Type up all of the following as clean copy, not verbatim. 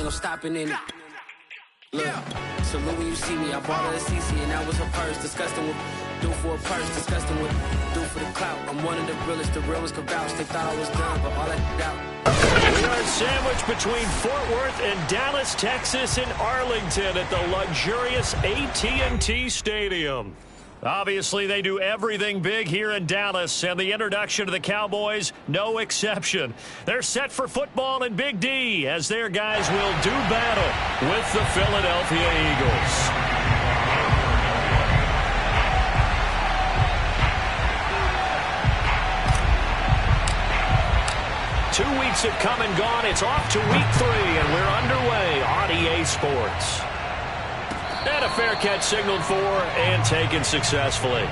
no stopping in it. Look, salute when you see me. I bought her a CC and that was her purse. Disgusting what do for a purse. Disgusting what do for the clout. I'm one of the realest. The realest could vouch. They thought I was done, but all that doubt. We are sandwiched between Fort Worth and Dallas, Texas, and Arlington at the luxurious AT&T Stadium. Obviously, they do everything big here in Dallas, and the introduction to the Cowboys, no exception. They're set for football in Big D as their guys will do battle with the Philadelphia Eagles. 2 weeks have come and gone. It's off to week 3, and we're underway on EA Sports. And a fair catch signaled for and taken successfully.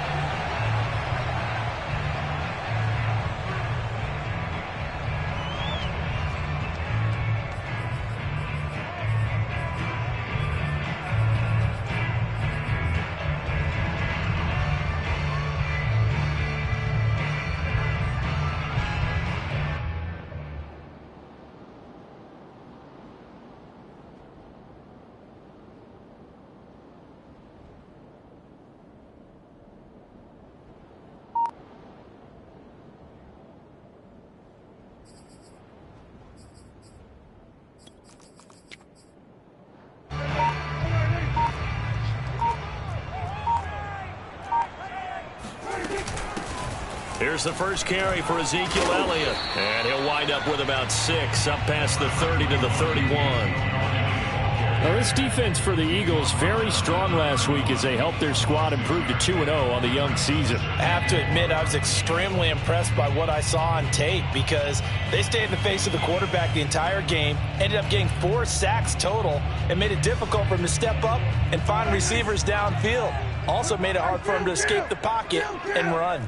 Here's the first carry for Ezekiel Elliott. And he'll wind up with about 6, up past the 30 to the 31. Now, this defense for the Eagles, very strong last week as they helped their squad improve to 2-0 on the young season. I have to admit, I was extremely impressed by what I saw on tape because they stayed in the face of the quarterback the entire game, ended up getting 4 sacks total, and made it difficult for him to step up and find receivers downfield. Also made it hard for him to escape the pocket and run.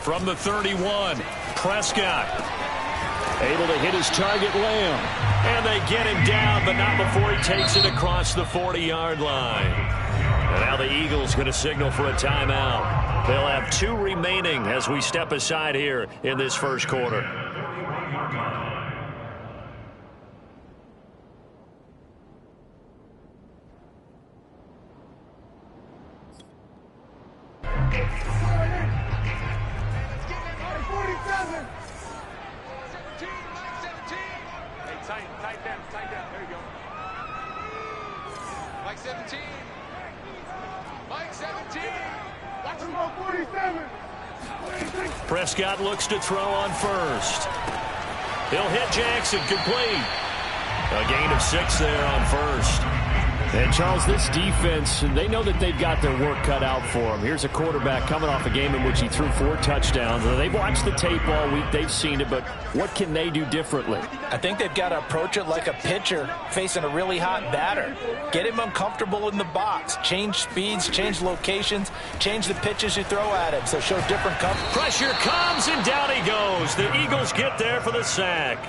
From the 31, Prescott able to hit his target, Lamb. And they get him down, but not before he takes it across the 40-yard line. And now the Eagles going to signal for a timeout. They'll have 2 remaining as we step aside here in this first quarter. Prescott looks to throw on first. He'll hit Jackson, complete. A gain of 6 there on first. And, Charles, this defense, they know that they've got their work cut out for them. Here's a quarterback coming off a game in which he threw 4 touchdowns. They've watched the tape all week. They've seen it, but what can they do differently? I think they've got to approach it like a pitcher facing a really hot batter. Get him uncomfortable in the box. Change speeds, change locations, change the pitches you throw at him, so show different coverage. Pressure comes, and down he goes. The Eagles get there for the sack.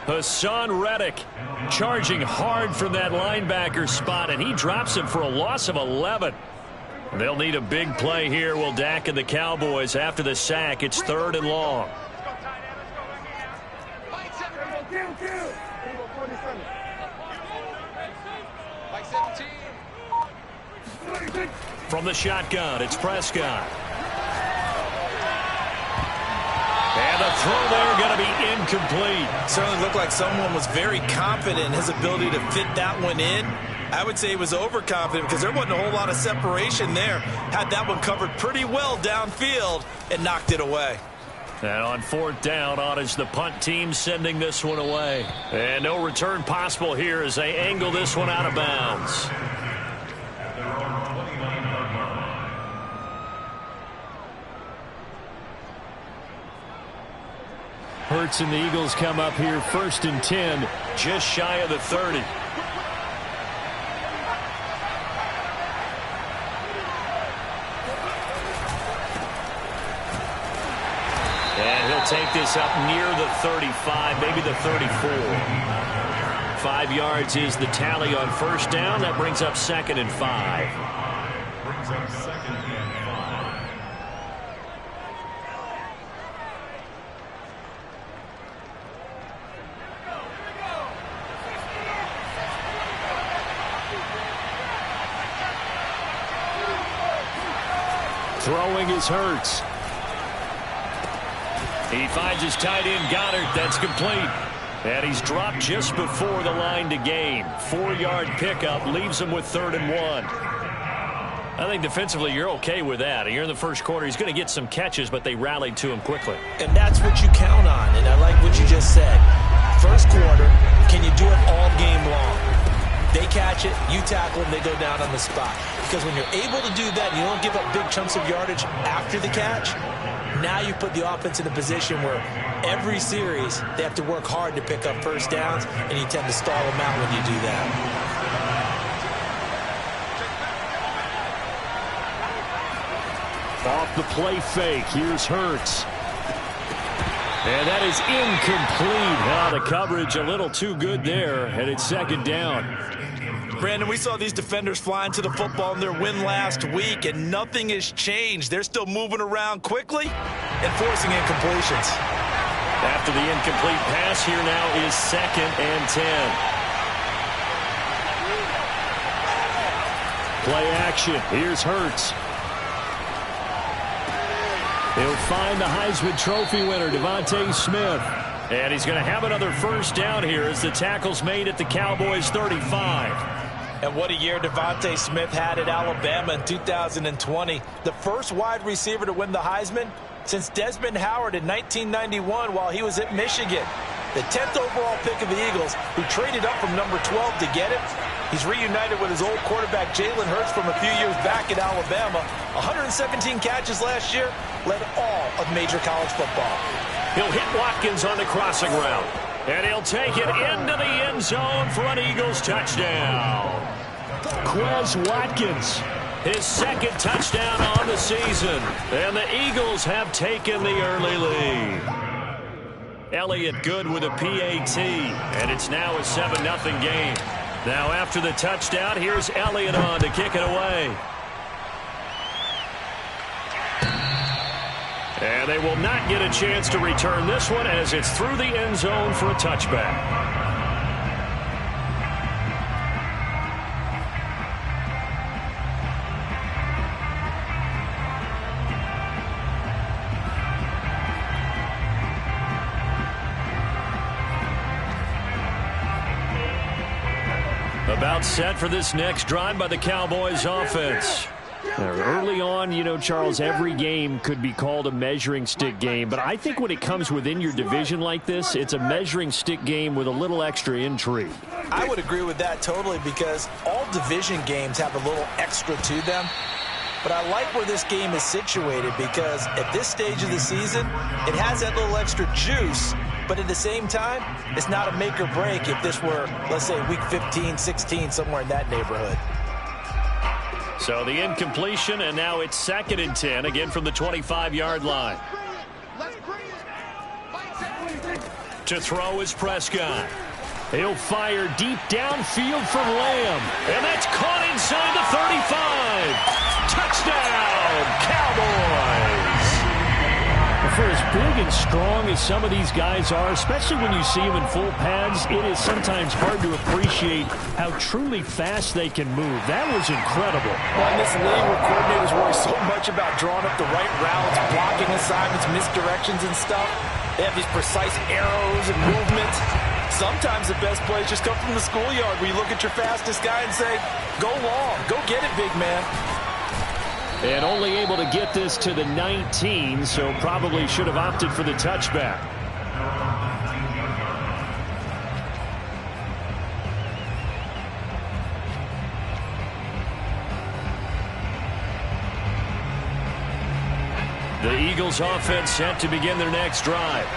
Hassan Reddick charging hard from that linebacker spot, and he drops him for a loss of 11. They'll need a big play here, will Dak and the Cowboys after the sack. It's 3rd and long. From the shotgun, it's Prescott. And the throw there going to be incomplete. Certainly looked like someone was very confident in his ability to fit that one in. I would say he was overconfident because there wasn't a whole lot of separation there. Had that one covered pretty well downfield and knocked it away. And on 4th down, on is the punt team sending this one away. And no return possible here as they angle this one out of bounds. Hurts and the Eagles come up here 1st and 10. Just shy of the 30. And he'll take this up near the 35, maybe the 34. 5 yards is the tally on 1st down. That brings up 2nd and 5. Brings up 2nd and 5. Throwing is Hurts. He finds his tight end, Goddard. That's complete. And he's dropped just before the line to gain. 4-yard pickup leaves him with 3rd and 1. I think defensively you're okay with that. Here in the first quarter, he's going to get some catches, but they rallied to him quickly. And that's what you count on, and I like what you just said. First quarter, can you do it all game long? They catch it, you tackle them, they go down on the spot. Because when you're able to do that and you don't give up big chunks of yardage after the catch, now you put the offense in a position where every series they have to work hard to pick up first downs, and you tend to stall them out when you do that. Off the play fake, here's Hurts. And that is incomplete. Now the coverage a little too good there, and it's 2nd down. Brandon, we saw these defenders flying to the football in their win last week, and nothing has changed. They're still moving around quickly and forcing incompletions. After the incomplete pass, here now is 2nd and 10. Play action. Here's Hurts. He'll find the Heisman Trophy winner, Devontae Smith. And he's going to have another first down here as the tackle's made at the Cowboys' 35. And what a year Devontae Smith had at Alabama in 2020. The first wide receiver to win the Heisman since Desmond Howard in 1991 while he was at Michigan. The 10th overall pick of the Eagles, who traded up from number 12 to get it. He's reunited with his old quarterback Jalen Hurts from a few years back at Alabama. 117 catches last year, led all of major college football. He'll hit Watkins on the crossing route. And he'll take it into the end zone for an Eagles touchdown. Quez Watkins. His 2nd touchdown on the season. And the Eagles have taken the early lead. Elliott good with a PAT. And it's now a 7-0 game. Now after the touchdown, here's Elliott on to kick it away. And they will not get a chance to return this one as it's through the end zone for a touchback. About set for this next drive by the Cowboys offense. Early on, you know, Charles, every game could be called a measuring stick game. But I think when it comes within your division like this, it's a measuring stick game with a little extra intrigue. I would agree with that totally because all division games have a little extra to them. But I like where this game is situated because at this stage of the season, it has that little extra juice. But at the same time, it's not a make or break if this were, let's say, week 15, 16, somewhere in that neighborhood. So the incompletion, and now it's 2nd and 10, again from the 25-yard line. To throw is Prescott. He'll fire deep downfield from Lamb. And that's caught inside the 35. Touchdown, Cowboys. For as big and strong as some of these guys are, especially when you see them in full pads, it is sometimes hard to appreciate how truly fast they can move. That was incredible. Well, in this league where coordinators worry so much about drawing up the right routes, blocking assignments, misdirections and stuff, they have these precise arrows and movements. Sometimes the best plays just come from the schoolyard where you look at your fastest guy and say, go long, go get it, big man. And only able to get this to the 19, so probably should have opted for the touchback. The Eagles offense set to begin their next drive.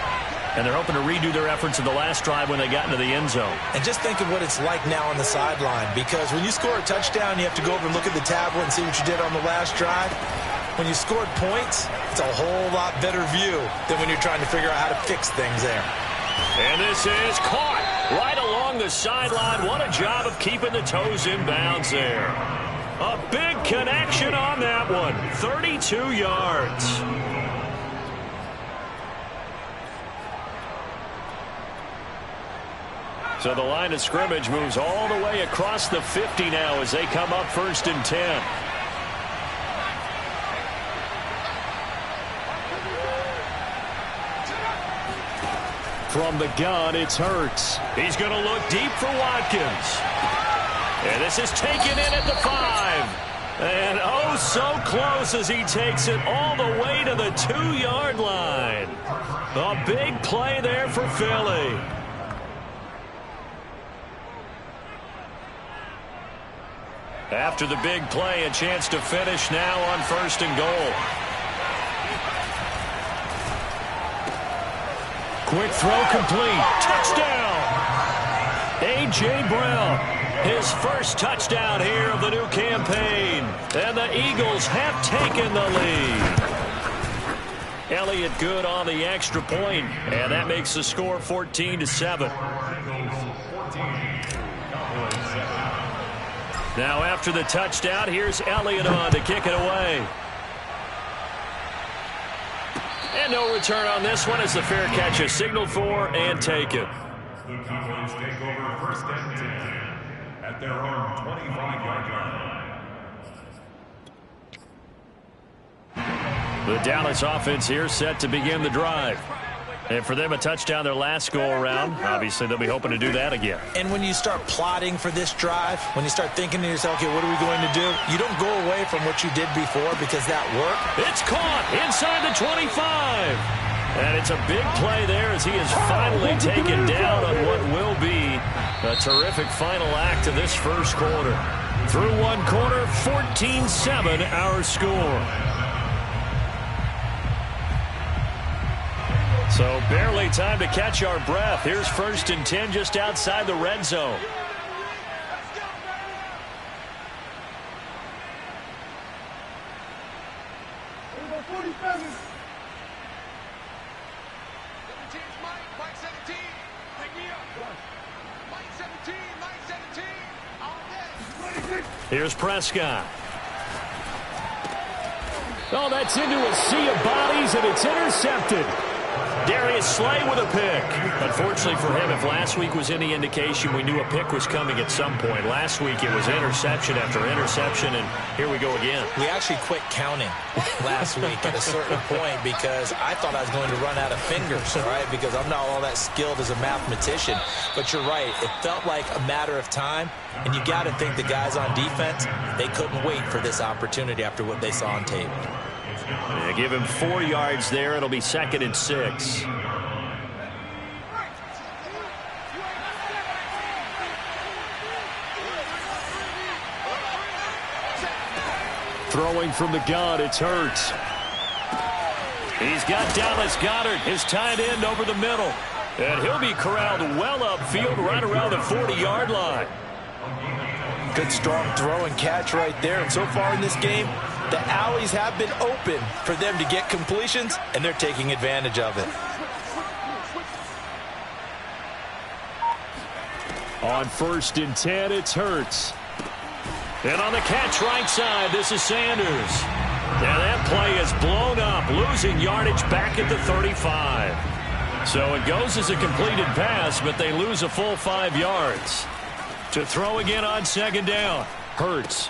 And they're hoping to redo their efforts in the last drive when they got into the end zone. And just think of what it's like now on the sideline, because when you score a touchdown, you have to go over and look at the tablet and see what you did on the last drive. When you scored points, it's a whole lot better view than when you're trying to figure out how to fix things there. And this is caught right along the sideline. What a job of keeping the toes in bounds there. A big connection on that one. 32 yards. So the line of scrimmage moves all the way across the 50 now as they come up 1st and 10. From the gun, it's Hurts. He's going to look deep for Watkins. And this is taken in at the 5. And oh, so close as he takes it all the way to the 2-yard line. A big play there for Philly. After the big play, a chance to finish now on 1st and goal. Quick throw complete. Touchdown! A.J. Brown, his first touchdown here of the new campaign. And the Eagles have taken the lead. Elliott good on the extra point, and that makes the score 14-7. Now after the touchdown, here's Elliott on to kick it away. And no return on this one as the fair catch is signaled for and taken. The Cowboys take over 1st and 10 at their own 25-yard line. The Dallas offense here set to begin the drive. And for them, a touchdown their last go-around. Obviously, they'll be hoping to do that again. And when you start plotting for this drive, when you start thinking to yourself, okay, what are we going to do? You don't go away from what you did before because that worked. It's caught inside the 25. And it's a big play there as he is finally taken down on what will be a terrific final act of this first quarter. Through one quarter, 14-7 our score. So barely time to catch our breath. Here's 1st and 10 just outside the red zone. Here's Prescott. Oh, that's into a sea of bodies, and it's intercepted. Darius Slay with a pick. Unfortunately for him, if last week was any indication, we knew a pick was coming at some point. Last week it was interception after interception, and here we go again. We actually quit counting last week at a certain point because I thought I was going to run out of fingers, right? Because I'm not all that skilled as a mathematician. But you're right. It felt like a matter of time, and you got to think the guys on defense, they couldn't wait for this opportunity after what they saw on tape. Yeah, give him 4 yards there. It'll be 2nd and 6. Throwing from the gun, it's Hurts. He's got Dallas Goedert, his tight end, over the middle. And he'll be corralled well upfield right around the 40-yard line. Good strong throw and catch right there. And so far in this game, the alleys have been open for them to get completions, and they're taking advantage of it. On 1st and 10, it's Hurts. And on the catch right side, this is Sanders. And that play is blown up, losing yardage back at the 35. So it goes as a completed pass, but they lose a full 5 yards. To throw again on 2nd down. Hurts.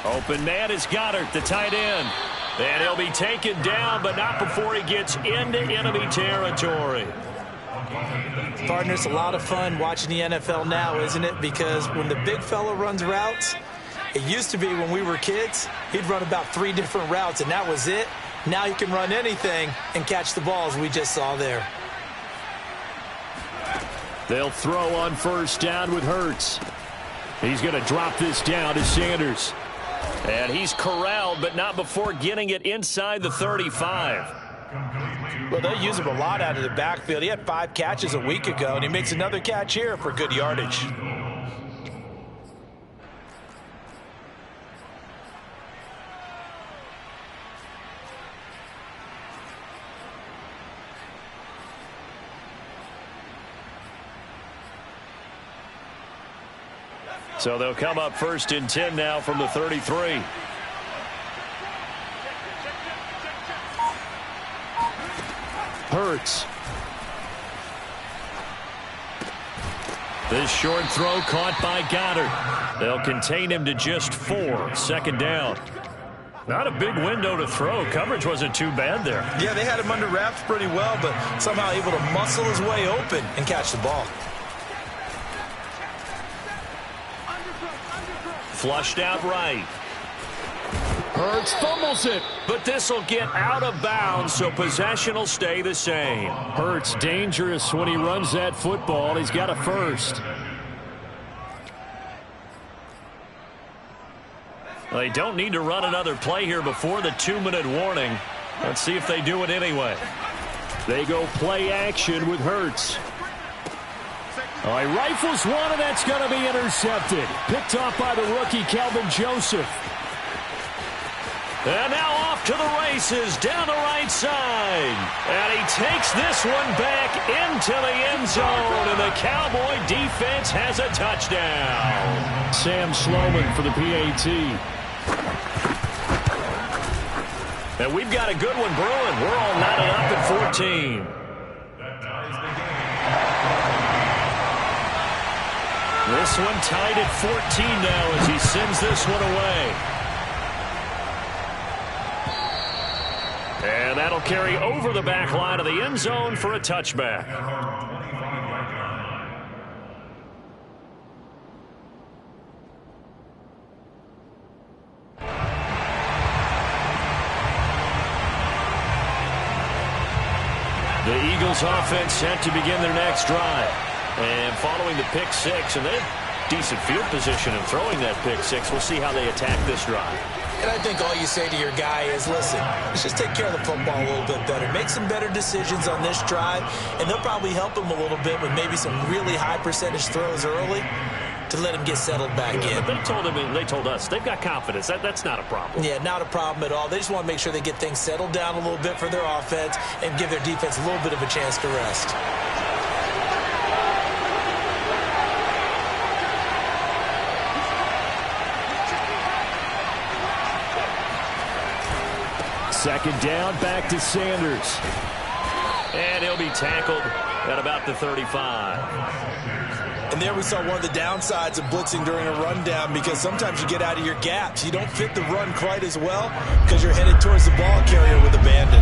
Open man is Goddard, the tight end. And he'll be taken down, but not before he gets into enemy territory. Partner, it's a lot of fun watching the NFL now, isn't it? Because when the big fella runs routes, it used to be when we were kids, he'd run about 3 different routes, and that was it. Now he can run anything and catch the balls we just saw there. They'll throw on 1st down with Hurts. He's going to drop this down to Sanders. And he's corralled, but not before getting it inside the 35. Well, they use him a lot out of the backfield. He had 5 catches a week ago, and he makes another catch here for good yardage. So they'll come up 1st and 10 now from the 33. Hurts. This short throw caught by Goddard. They'll contain him to just 4. 2nd down. Not a big window to throw. Coverage wasn't too bad there. Yeah, they had him under wraps pretty well, but somehow able to muscle his way open and catch the ball. Flushed out right. Hurts fumbles it. But this will get out of bounds, so possession will stay the same. Hurts dangerous when he runs that football. He's got a first. They don't need to run another play here before the 2-minute warning. Let's see if they do it anyway. They go play action with Hurts. Oh, he rifles one, and that's going to be intercepted. Picked off by the rookie, Calvin Joseph. And now off to the races down the right side. And he takes this one back into the end zone, and the Cowboy defense has a touchdown. Sam Sloman for the PAT. And we've got a good one brewing. We're all knotted up at 14. This one tied at 14 now as he sends this one away. And that'll carry over the back line of the end zone for a touchback. The Eagles offense set to begin their next drive. And following the pick six, and they have decent field position in throwing that pick six. We'll see how they attack this drive. And I think all you say to your guy is, listen, let's just take care of the football a little bit better. Make some better decisions on this drive, and they'll probably help him a little bit with maybe some really high percentage throws early to let him get settled back in. But they told us they've got confidence. That's not a problem. Yeah, not a problem at all. They just want to make sure they get things settled down a little bit for their offense and give their defense a little bit of a chance to rest. Second down, back to Sanders. And he'll be tackled at about the 35. And there we saw one of the downsides of blitzing during a rundown, because sometimes you get out of your gaps. You don't fit the run quite as well because you're headed towards the ball carrier with abandon.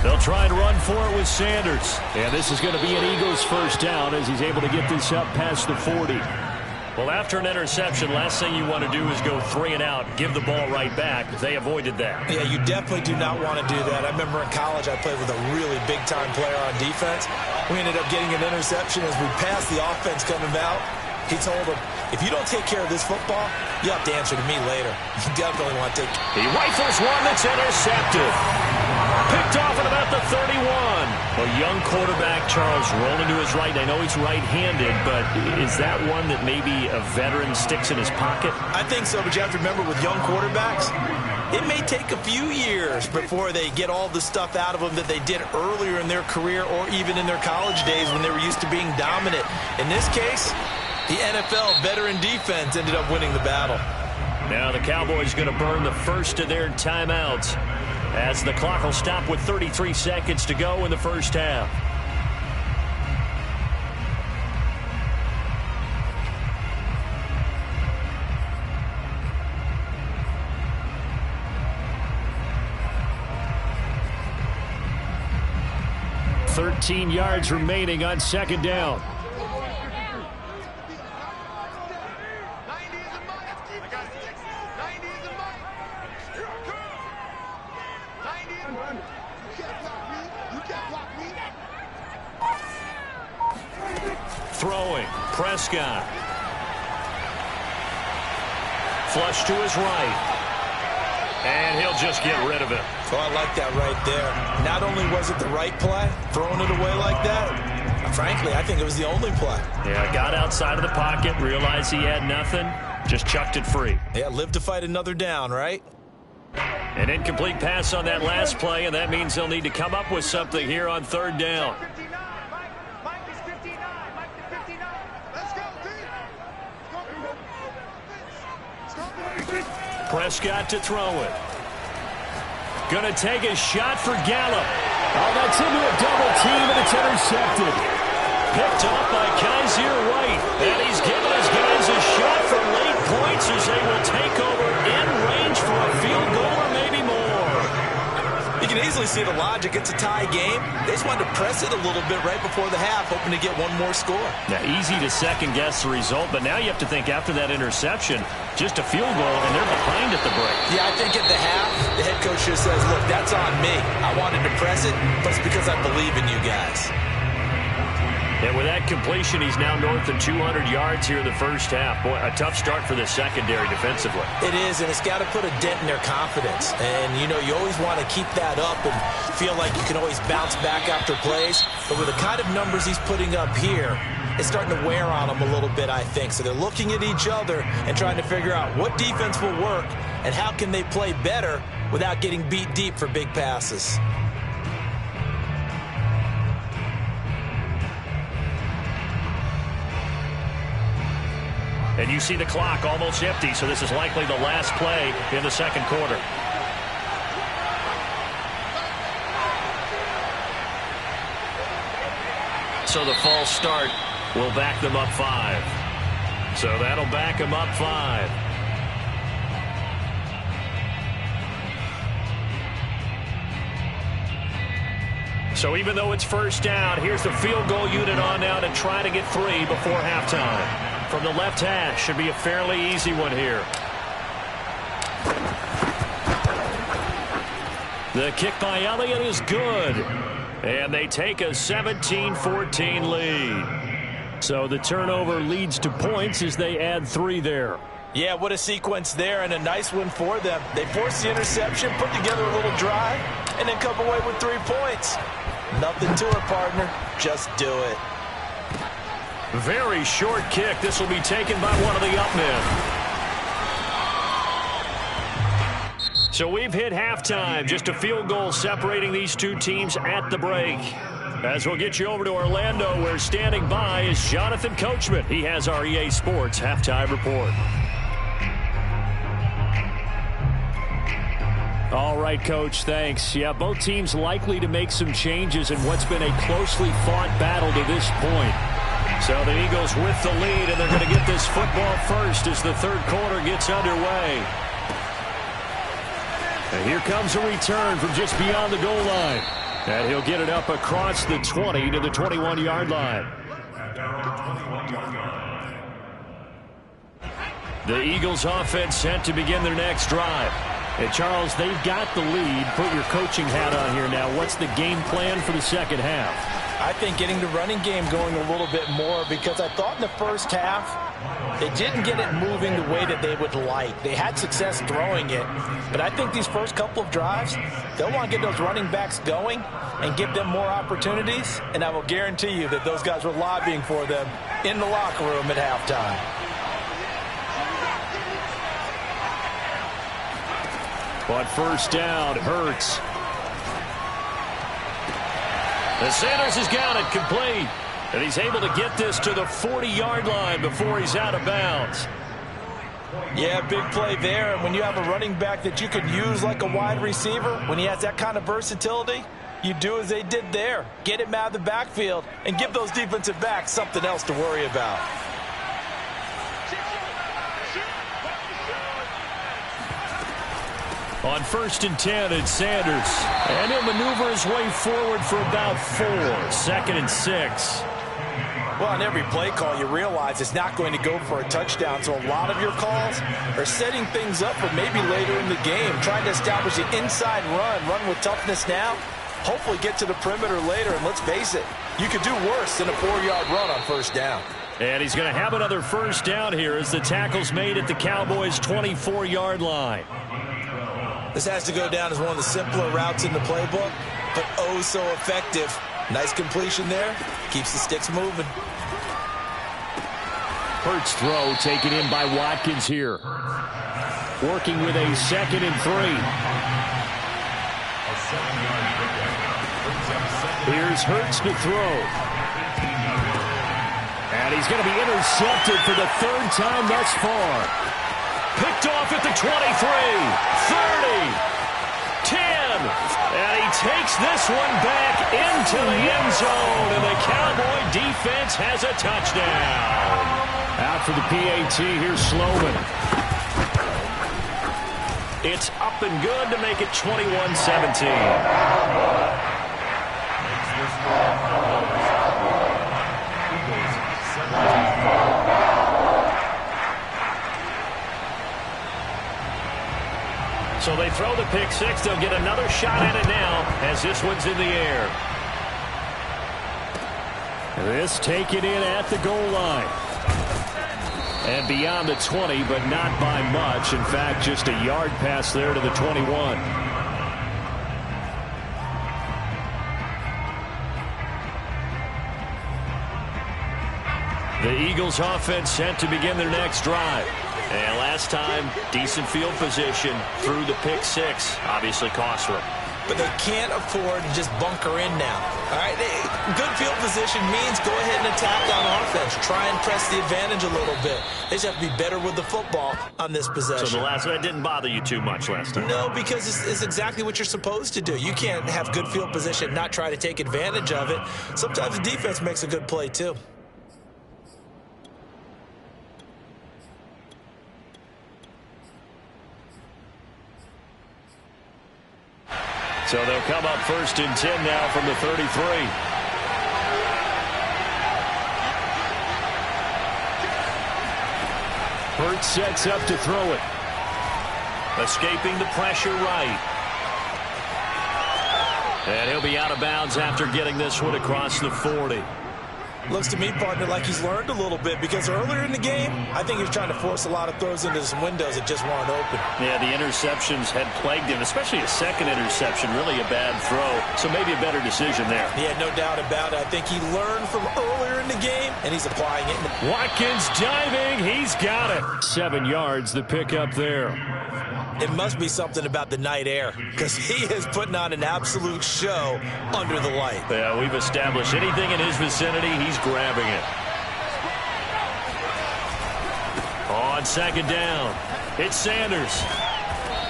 They'll try and run for it with Sanders. And this is going to be an Eagles first down as he's able to get this up past the 40. Well, after an interception, last thing you want to do is go 3 and out, give the ball right back. They avoided that. Yeah, you definitely do not want to do that. I remember in college I played with a really big-time player on defense. We ended up getting an interception as we passed the offense coming out. He told him, if you don't take care of this football, you have to answer to me later. You definitely want to take... He rifles one that's intercepted. Picked off at about the 31. A young quarterback, Charles, rolling to his right. I know he's right-handed, but is that one that maybe a veteran sticks in his pocket? I think so, but you have to remember with young quarterbacks, it may take a few years before they get all the stuff out of them that they did earlier in their career or even in their college days when they were used to being dominant. In this case, the NFL veteran defense ended up winning the battle. Now the Cowboys going to burn the first of their timeouts as the clock will stop with 33 seconds to go in the first half. $13 yards remaining on second down. Throwing, Prescott. Flush to his right. And he'll just get rid of it. Oh, I like that right there. Not only was it the right play, throwing it away like that, frankly, I think it was the only play. Yeah, got outside of the pocket, realized he had nothing, just chucked it free. Yeah, live to fight another down, right? An incomplete pass on that last play, and that means they'll need to come up with something here on third down. Prescott to throw it. Going to take a shot for Gallup. Oh, that's into a double team, and it's intercepted. picked off by Kaiser White. And he's given his guys a shot for late points as they will take over in range for a field goal or maybe more. You can easily see the logic. It's a tie game. They just wanted to press it a little bit right before the half, hoping to get one more score. Now, easy to second-guess the result, but now you have to think after that interception, just a field goal, and they're behind at the break. Yeah, I think at the half, the head coach just says, look, that's on me. I wanted to press it, but it's because I believe in you guys. And with that completion, he's now north of 200 yards here in the first half. Boy, a tough start for the secondary defensively. It is, and it's got to put a dent in their confidence. And, you know, you always want to keep that up and feel like you can always bounce back after plays. But with the kind of numbers he's putting up here, it's starting to wear on them a little bit, I think. So they're looking at each other and trying to figure out what defense will work and how can they play better without getting beat deep for big passes. And you see the clock almost empty, so this is likely the last play in the second quarter. So the false start will back them up 5. So that'll back them up 5. So even though it's first down, here's the field goal unit on now to try to get 3 before halftime. From the left hash, should be a fairly easy one here. The kick by Elliott is good. And they take a 17-14 lead. So the turnover leads to points as they add 3 there. Yeah, what a sequence there, and a nice one for them. They forced the interception, put together a little drive, and then come away with 3 points. Nothing to it, partner. Just do it. Very short kick. This will be taken by one of the up men. So we've hit halftime. Just a field goal separating these two teams at the break. As we'll get you over to Orlando, where standing by is Jonathan Coachman. He has our EA Sports halftime report. All right, Coach, thanks. Yeah, both teams likely to make some changes in what's been a closely fought battle to this point. So the Eagles with the lead, and they're going to get this football first as the third quarter gets underway. And here comes a return from just beyond the goal line. And he'll get it up across the 20 to the 21-yard line. The Eagles offense set to begin their next drive. And Charles, they've got the lead. Put your coaching hat on here now. What's the game plan for the second half? I think getting the running game going a little bit more, because I thought in the first half they didn't get it moving the way that they would like. They had success throwing it, but I think these first couple of drives, they'll want to get those running backs going and give them more opportunities, and I will guarantee you that those guys were lobbying for them in the locker room at halftime. On first down, Hurts. And Sanders has got it complete. And he's able to get this to the 40-yard line before he's out of bounds. Yeah, big play there. And when you have a running back that you can use like a wide receiver, when he has that kind of versatility, you do as they did there. Get him out of the backfield and give those defensive backs something else to worry about. On 1st and 10, it's Sanders. And he'll maneuver his way forward for about 4. 2nd and 6. Well, on every play call, you realize it's not going to go for a touchdown. So a lot of your calls are setting things up for maybe later in the game, trying to establish the inside run with toughness now, hopefully get to the perimeter later. And let's face it, you could do worse than a 4-yard run on first down. And he's going to have another first down here as the tackle's made at the Cowboys' 24-yard line. This has to go down as one of the simpler routes in the playbook, but oh so effective. Nice completion there. Keeps the sticks moving. Hurts throw taken in by Watkins here. Working with a 2nd and 3. Here's Hurts to throw. And he's going to be intercepted for the 3rd time thus far. Picked off at the 23, 30, 10, and he takes this one back in into the end zone, and the Cowboy defense has a touchdown. Out for the PAT, here's Sloman. It's up and good to make it 21-17. So they throw the pick six. They'll get another shot at it now as this one's in the air. This taken in at the goal line. And beyond the 20, but not by much. In fact, just a yard pass there to the 21. The Eagles offense set to begin their next drive. And last time, decent field position through the pick six. Obviously cost them. But they can't afford to just bunker in now. All right, good field position means go ahead and attack on offense. Try and press the advantage a little bit. They just have to be better with the football on this possession. So the last one didn't bother you too much last time? No, because it's exactly what you're supposed to do. You can't have good field position, not try to take advantage of it. Sometimes the defense makes a good play too. So they'll come up 1st and 10 now from the 33. Hurts sets up to throw it. Escaping the pressure right. And he'll be out of bounds after getting this one across the 40. Looks to me, partner, like he's learned a little bit because earlier in the game, I think he was trying to force a lot of throws into some windows that just weren't open. Yeah, the interceptions had plagued him, especially a second interception, really a bad throw. So maybe a better decision there. Yeah, no doubt about it. I think he learned from earlier in the game, and he's applying it. Watkins diving. He's got it. 7 yards, the pickup there. It must be something about the night air because he is putting on an absolute show under the light. Yeah, we've established anything in his vicinity, he's grabbing it. On 2nd down, it's Sanders.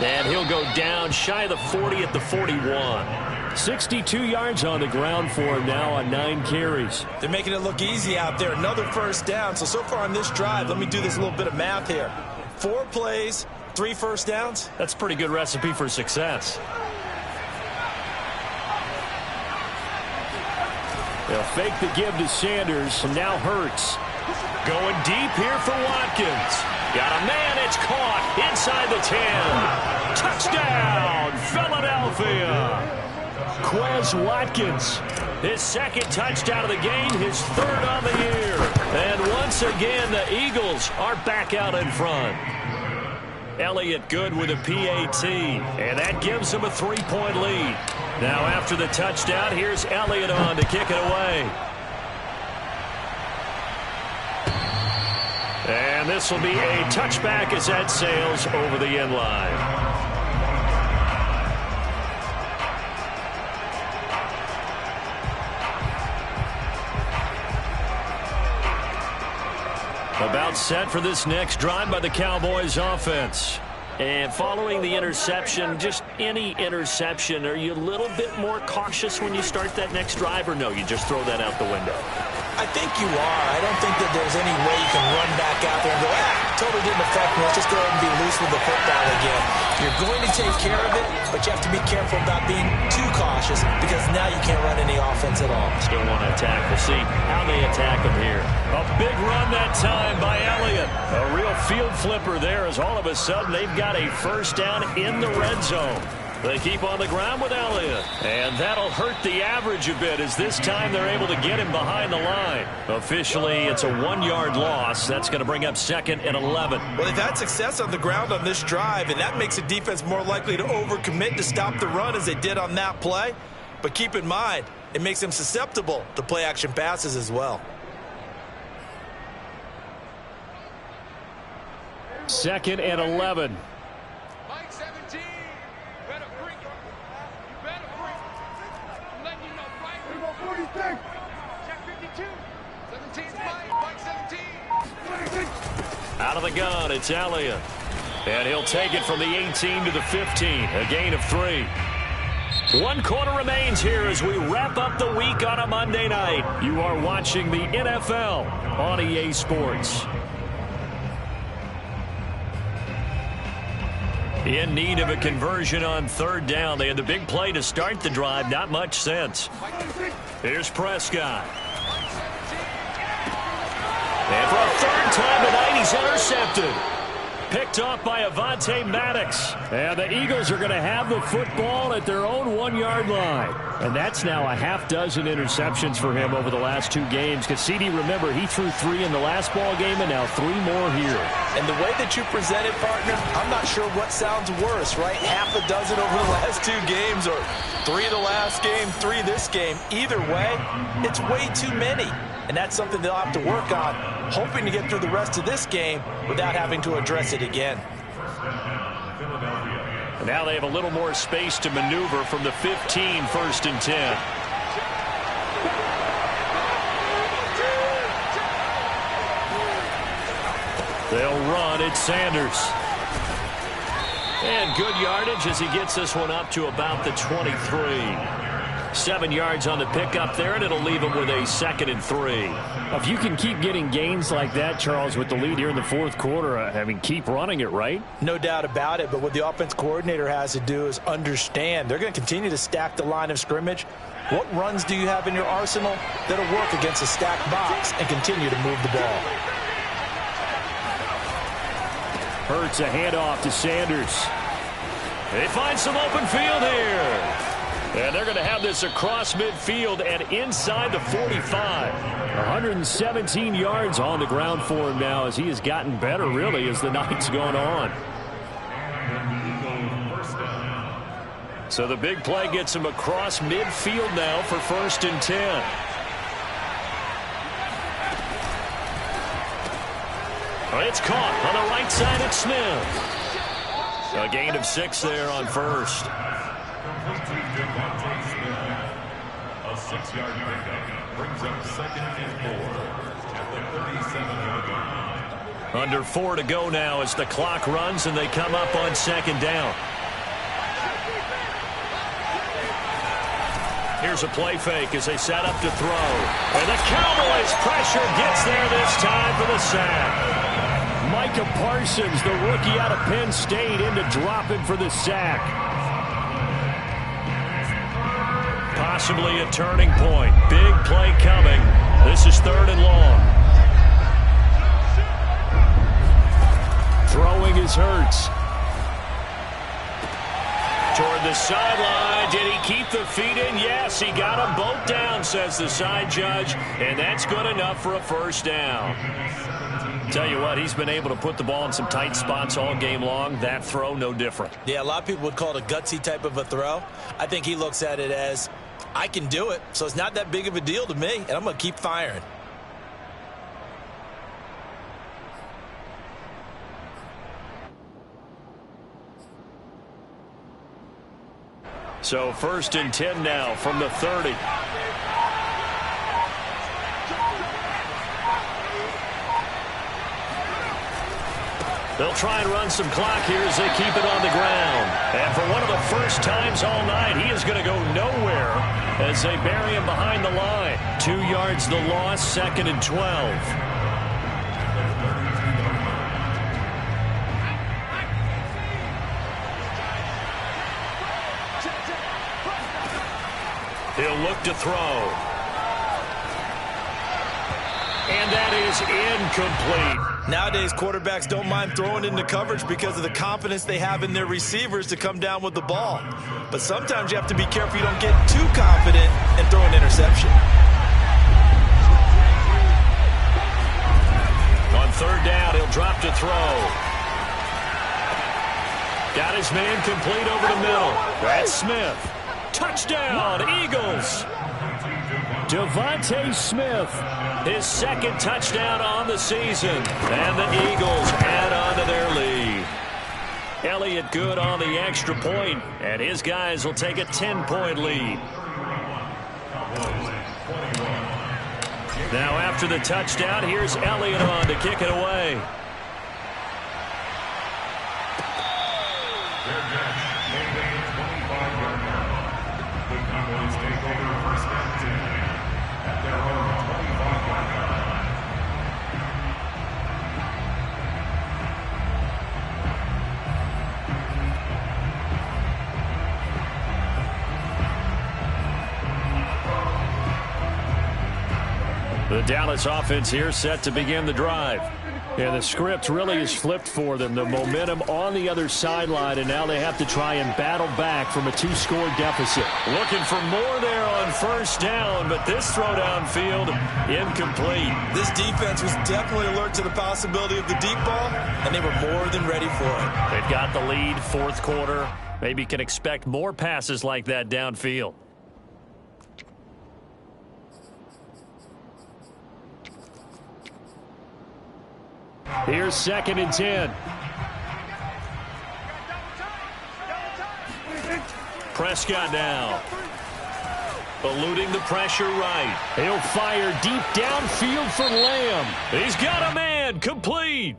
And he'll go down shy of the 40 at the 41. 62 yards on the ground for him now on 9 carries. They're making it look easy out there. Another 1st down. So far on this drive, let me do this little bit of math here. 4 plays. 3 first downs? That's a pretty good recipe for success. They'll fake the give to Sanders, and now Hurts. Going deep here for Watkins. Got a man, it's caught inside the 10. Touchdown, Philadelphia. Quez Watkins. His 2nd touchdown of the game, his 3rd on the year. And once again, the Eagles are back out in front. Elliott good with a PAT, and that gives him a 3-point lead. Now after the touchdown, here's Elliott on to kick it away. And this will be a touchback as that sails over the end line. About set for this next drive by the Cowboys offense. And following the interception, just any interception, are you a little bit more cautious when you start that next drive, or no, you just throw that out the window? I think you are. I don't think that there's any way you can run back out there and go, totally didn't affect me. Let's just go ahead and be loose with the football again. You're going to take care of it, but you have to be careful about being too cautious because now you can't run any offense at all. Still want to attack. We'll see how they attack him here. A big run that time by Elliott. A real field flipper there as all of a sudden they've got a 1st down in the red zone. They keep on the ground with Elliott. And that'll hurt the average a bit as this time they're able to get him behind the line. Officially, it's a 1-yard loss. That's going to bring up 2nd and 11. Well, they've had success on the ground on this drive, and that makes the defense more likely to overcommit to stop the run as they did on that play. But keep in mind, it makes them susceptible to play-action passes as well. 2nd and 11. Out of the gun, it's Elliott. And he'll take it from the 18 to the 15. A gain of 3. 1 quarter remains here as we wrap up the week on a Monday night. You are watching the NFL on EA Sports. In need of a conversion on 3rd down. They had the big play to start the drive. Not much sense. Here's Prescott. And for a 3rd time tonight, he's intercepted. Picked off by Avonte Maddox. And the Eagles are going to have the football at their own 1-yard line. And that's now a half dozen interceptions for him over the last 2 games. Because CD, remember, he threw 3 in the last ball game and now 3 more here. And the way that you present it, partner, I'm not sure what sounds worse, right? Half a dozen over the last 2 games or 3 the last game, 3 this game. Either way, it's way too many. And that's something they'll have to work on, hoping to get through the rest of this game without having to address it again. And now they have a little more space to maneuver from the 15, 1st and 10. They'll run at Sanders. And good yardage as he gets this one up to about the 23. 7 yards on the pickup there, and it'll leave him with a 2nd and 3. If you can keep getting gains like that, Charles, with the lead here in the 4th quarter, I mean, keep running it, right? No doubt about it, but what the offense coordinator has to do is understand they're going to continue to stack the line of scrimmage. What runs do you have in your arsenal that'll work against a stacked box and continue to move the ball? Hurts a handoff to Sanders. They find some open field here. And they're going to have this across midfield and inside the 45. 117 yards on the ground for him now as he has gotten better, really, as the night's gone on. So the big play gets him across midfield now for 1st and 10. It's caught on the right side at Smith. A gain of 6 there on 1st. A 6-yard pickup brings up 2nd and 4 at the 37-yard line. Under 4 to go now as the clock runs and they come up on 2nd down. Here's a play fake as they set up to throw. And the Cowboys pressure gets there this time for the sack. Micah Parsons, the rookie out of Penn State, in to drop him for the sack. Possibly a turning point. Big play coming. This is 3rd and long. Throwing is Hurts. Toward the sideline. Did he keep the feet in? Yes, he got them both down, says the side judge. And that's good enough for a 1st down. Tell you what, he's been able to put the ball in some tight spots all game long. That throw, no different. Yeah, a lot of people would call it a gutsy type of a throw. I think he looks at it as, I can do it, so it's not that big of a deal to me, and I'm going to keep firing. So 1st and 10 now from the 30. They'll try and run some clock here as they keep it on the ground. And for one of the first times all night, he is going to go nowhere as they bury him behind the line. 2 yards the loss, 2nd and 12. He'll look to throw. And that is incomplete. Nowadays, quarterbacks don't mind throwing into coverage because of the confidence they have in their receivers to come down with the ball. But sometimes you have to be careful you don't get too confident and throw an interception. On 3rd down, he'll drop to throw. Got his man complete over the middle. That's Smith. Touchdown, Eagles. Devontae Smith. His 2nd touchdown on the season. And the Eagles add on to their lead. Elliott good on the extra point, and his guys will take a 10-point lead. Now after the touchdown, here's Elliott on to kick it away. The Dallas offense here set to begin the drive. And the script really is flipped for them. The momentum on the other sideline, and now they have to try and battle back from a 2-score deficit. Looking for more there on first down, but this throw downfield incomplete. This defense was definitely alert to the possibility of the deep ball, and they were more than ready for it. They've got the lead, fourth quarter. Maybe can expect more passes like that downfield. Here's 2nd and 10. Prescott now. Eluding the pressure right. He'll fire deep downfield for Lamb. He's got a man. Complete.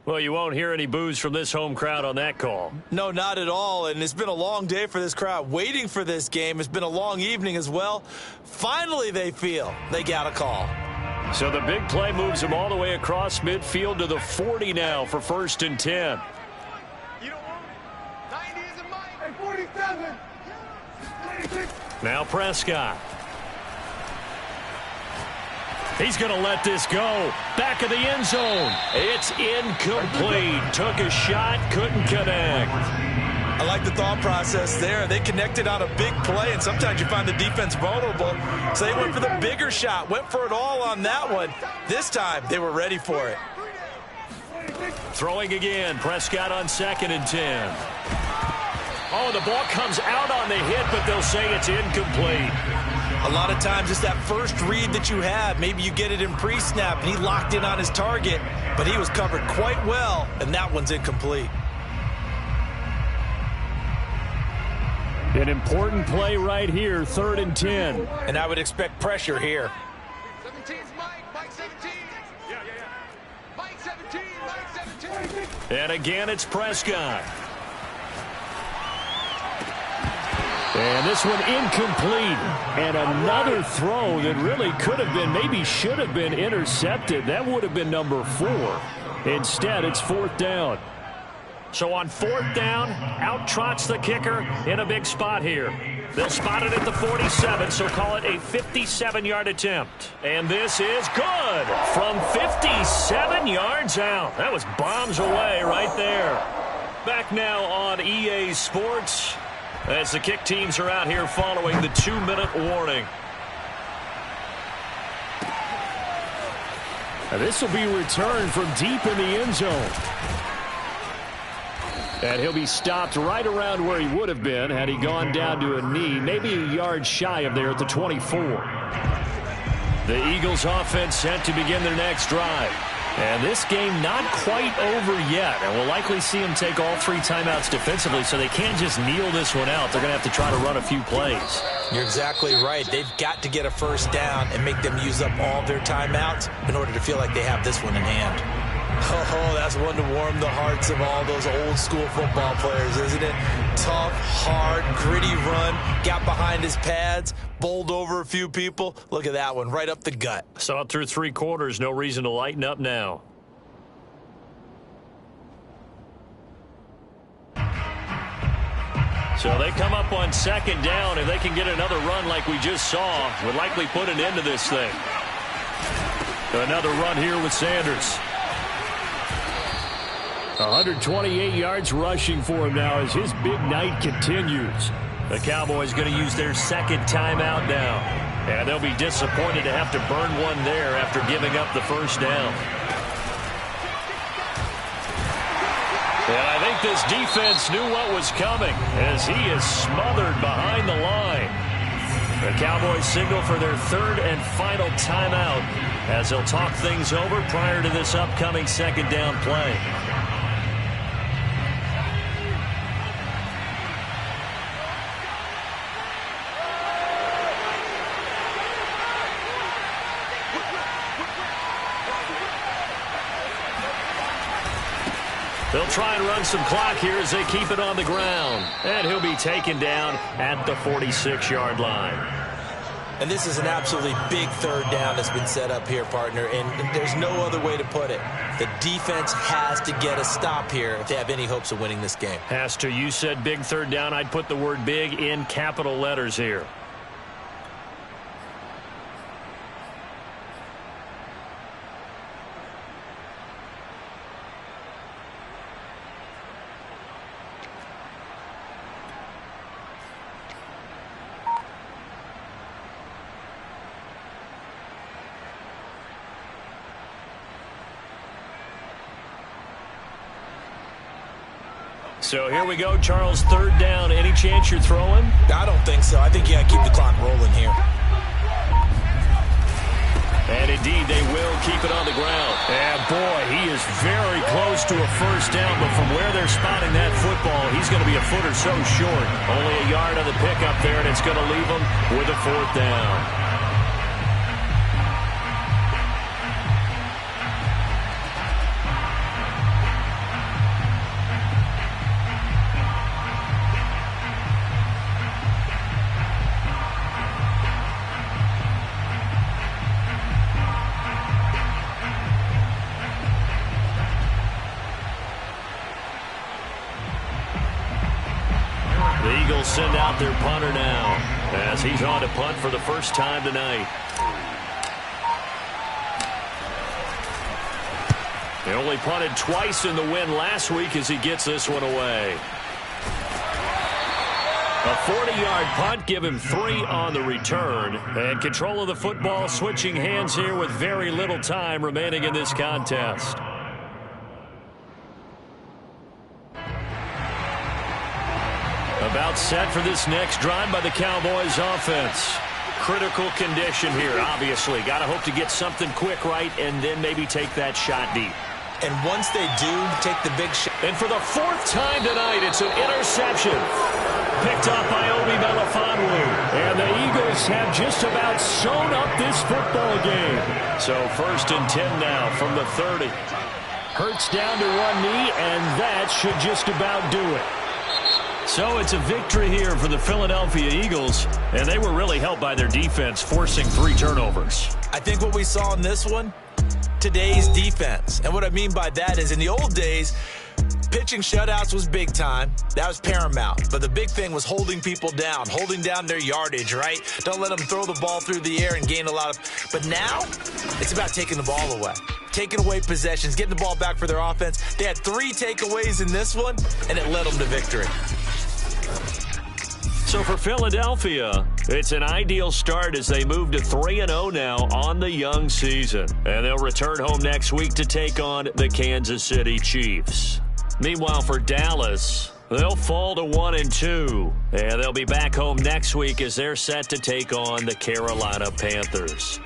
Well, you won't hear any boos from this home crowd on that call. No, not at all, and it's been a long day for this crowd waiting for this game. It's been a long evening as well. Finally, they feel they got a call. So the big play moves him all the way across midfield to the 40 now for 1st and 10. You don't want 90 isn't mine. Hey, 47. 96. Now Prescott. He's going to let this go. Back of the end zone. It's incomplete. Took a shot, couldn't connect. I like the thought process there. They connected on a big play, and sometimes you find the defense vulnerable. So they went for the bigger shot, went for it all on that one. This time, they were ready for it. Throwing again. Prescott on 2nd and 10. Oh, the ball comes out on the hit, but they'll say it's incomplete. A lot of times, it's that first read that you have. Maybe you get it in pre-snap, and he locked in on his target, but he was covered quite well, and that one's incomplete. An important play right here, 3rd and 10. And I would expect pressure here. 17's Mike 17. Yeah. Mike 17, Mike 17. And again, it's Prescott. And this one incomplete. And another throw that really could have been, maybe should have been intercepted. That would have been number 4. Instead, it's 4th down. So on 4th down, out trots the kicker in a big spot here. They'll spot it at the 47, so call it a 57-yard attempt. And this is good from 57 yards out. That was bombs away right there. Back now on EA Sports as the kick teams are out here following the 2-minute warning. Now this will be returned from deep in the end zone. And he'll be stopped right around where he would have been had he gone down to a knee, maybe a yard shy of there at the 24. The Eagles offense set to begin their next drive. And this game not quite over yet. And we'll likely see them take all 3 timeouts defensively, so they can't just kneel this one out. They're going to have to try to run a few plays. You're exactly right. They've got to get a first down and make them use up all their timeouts in order to feel like they have this one in hand. Oh, that's one to warm the hearts of all those old school football players, isn't it? Tough, hard, gritty run, got behind his pads, bowled over a few people. Look at that one, right up the gut. Saw it through 3 quarters, no reason to lighten up now. So they come up on 2nd down. If they can get another run like we just saw, would likely put an end to this thing. Another run here with Sanders. 128 yards rushing for him now as his big night continues. The Cowboys going to use their 2nd timeout now. And they'll be disappointed to have to burn one there after giving up the first down. And I think this defense knew what was coming as he is smothered behind the line. The Cowboys signal for their 3rd and final timeout as they'll talk things over prior to this upcoming 2nd down play. They'll try and run some clock here as they keep it on the ground. And he'll be taken down at the 46-yard line. And this is an absolutely big 3rd down that's been set up here, partner, and there's no other way to put it. The defense has to get a stop here if they have any hopes of winning this game. Has to. You said big 3rd down. I'd put the word big in capital letters here. So here we go, Charles, third down. Any chance you're throwing? I don't think so. I think you got to keep the clock rolling here. And indeed, they will keep it on the ground. And boy, he is very close to a first down, but from where they're spotting that football, he's going to be a foot or so short. Only a yard on the pickup there, and it's going to leave him with a fourth down. The Eagles send out their punter now as he's on to punt for the first time tonight. They only punted twice in the win last week as he gets this one away. A 40-yard punt, give him 3 on the return. And control of the football switching hands here with very little time remaining in this contest. About set for this next drive by the Cowboys offense. Critical condition here, obviously. Got to hope to get something quick right and then maybe take that shot deep. And once they do, take the big shot. And for the 4th time tonight, it's an interception. Picked up by Obi Melifonwu. And the Eagles have just about sewn up this football game. So 1st and 10 now from the 30. Hurts down to one knee, and that should just about do it. So it's a victory here for the Philadelphia Eagles, and they were really helped by their defense, forcing 3 turnovers. I think what we saw in this one, today's defense. And what I mean by that is in the old days, pitching shutouts was big time. That was paramount. But the big thing was holding people down, holding down their yardage, right? Don't let them throw the ball through the air and gain a lot of... But now, it's about taking the ball away. Taking away possessions, getting the ball back for their offense. They had 3 takeaways in this one, and it led them to victory. So for Philadelphia, it's an ideal start as they move to 3-0 now on the young season. And they'll return home next week to take on the Kansas City Chiefs. Meanwhile, for Dallas, they'll fall to 1-2. And they'll be back home next week as they're set to take on the Carolina Panthers.